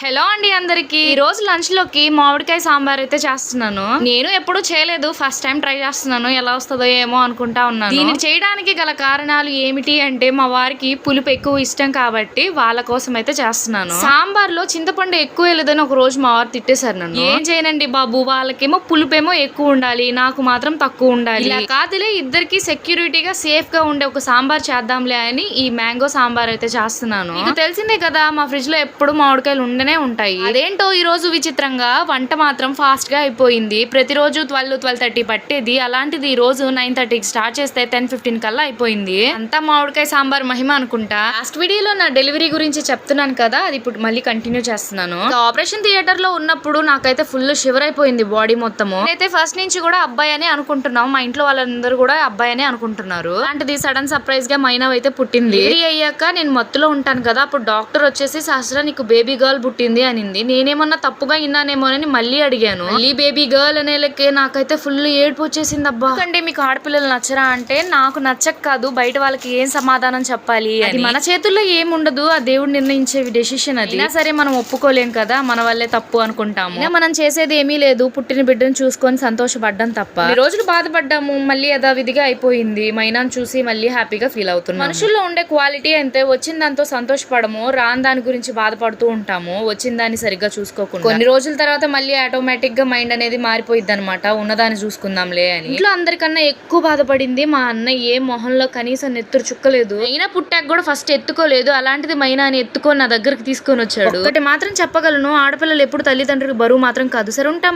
Hello అండి అందరికి ఈ రోజు లంచ్ లోకి మామిడికాయ సాంబార్ అయితే చేస్తున్నాను. నేను ఎప్పుడు చేయలేదు, ఫస్ట్ టైం ట్రై చేస్తున్నాను. ఎలా వస్తుందో ఏమో అనుకుంటా ఉన్నాను. దీన్ని చేయడానికి గల కారణాలు ఏమిటి అంటే మా వారికి పులుపు ఎక్కువ ఇష్టం కాబట్టి వాళ్ళ కోసం అయితే చేస్తున్నాను. సాంబార్ లో చింతపండు ఎక్కువ వెళ్ళదని ఒక రోజు మా వారు తిట్టేశారు నన్ను. ఏం చేయనండి బాబు, వాళ్ళకేమో పులుపేమో ఎక్కువ ఉండాలి, నాకు మాత్రం తక్కువ ఉండాలి. ఇలా కాదులే, ఇద్దరికి సెక్యూరిటీగా సేఫ్ గా ఉండే ఒక సాంబార్ చేద్దాంలే అని ఈ మ్యాంగో సాంబార్ అయితే చేస్తున్నాను. మీకు తెలిసిందే కదా, మా ఫ్రిడ్జ్ లో ఎప్పుడు మామిడికాయలు ఉండే ఉంటాయి. అదేంటో ఈ రోజు విచిత్రంగా వంట మాత్రం ఫాస్ట్ గా అయిపోయింది. ప్రతిరోజు 12:30 పట్టేది, అలాంటిది ఈ రోజు 9:30కి స్టార్ట్ చేస్తే 10:15 కల్లా అయిపోయింది. అంతా మామిడికాయ సాంబార్ మహిమ అనుకుంటా. లాస్ట్ వీడియోలో నా డెలివరీ గురించి చెప్తున్నాను కదా, అది ఇప్పుడు మళ్ళీ కంటిన్యూ చేస్తున్నాను. ఆపరేషన్ థియేటర్ లో ఉన్నప్పుడు నాకైతే ఫుల్ షివర్ అయిపోయింది బాడీ మొత్తము. అయితే ఫస్ట్ నుంచి కూడా అబ్బాయి అని అనుకుంటున్నాం, మా ఇంట్లో వాళ్ళందరూ కూడా అబ్బాయి అని అనుకుంటున్నారు. అలాంటిది సడన్ సర్ప్రైజ్ గా మైనవ్ అయితే పుట్టింది. అయ్యాక నేను మత్తులో ఉంటాను కదా, అప్పుడు డాక్టర్ వచ్చేసి సహస్ర నీకు బేబీ గర్ల్ పుట్టింది అనింది. నేనేమన్నా తప్పుగా విన్నానేమోనని మళ్ళీ అడిగాను. మళ్ళీ బేబీ గర్ల్ అనేలకే నాకైతే ఫుల్ ఏడుపు వచ్చేసింది. అబ్బా, అంటే మీకు ఆడపిల్లలు నచ్చరా అంటే, నాకు నచ్చక కాదు, బయట వాళ్ళకి ఏం సమాధానం చెప్పాలి అది మన చేతుల్లో ఏముండదు, ఆ దేవుడు నిర్ణయించే డెసిషన్ అది. సరే మనం ఒప్పుకోలేం కదా, మన వల్లే తప్పు అనుకుంటాము. మనం చేసేది ఏమీ లేదు, పుట్టిన బిడ్డను చూసుకొని సంతోషపడ్డం తప్ప. ఈ రోజులు బాధపడ్డాము, మళ్ళీ యథావిధిగా అయిపోయింది. మైనాను చూసి మళ్ళీ హ్యాపీగా ఫీల్ అవుతున్నాం. మనుషుల్లో ఉండే క్వాలిటీ అంతే, వచ్చిన దాంతో సంతోషపడము, రాని దాని గురించి బాధపడుతూ ఉంటాము. వచ్చిన దాన్ని సరిగ్గా చూసుకోకుండా కొన్ని రోజుల తర్వాత మళ్ళీ ఆటోమేటిక్ గా మైండ్ అనేది మారిపోయింది అనమాట. ఉన్నదాన్ని చూసుకుందాంలే అని. ఇంట్లో అందరికన్నా ఎక్కువ బాధపడింది మా అన్నయ్య. మొహంలో కనీసం నెత్తురు చుక్కలేదు. అయినా పుట్టాక కూడా ఫస్ట్ ఎత్తుకోలేదు, అలాంటిది మైనాని ఎత్తుకొని నా దగ్గరికి తీసుకొని వచ్చాడు. ఒకటి మాత్రం చెప్పగలను, ఆడపిల్లలు ఎప్పుడు తల్లిదండ్రులకు బరువు మాత్రం కాదు. సరే ఉంటాం.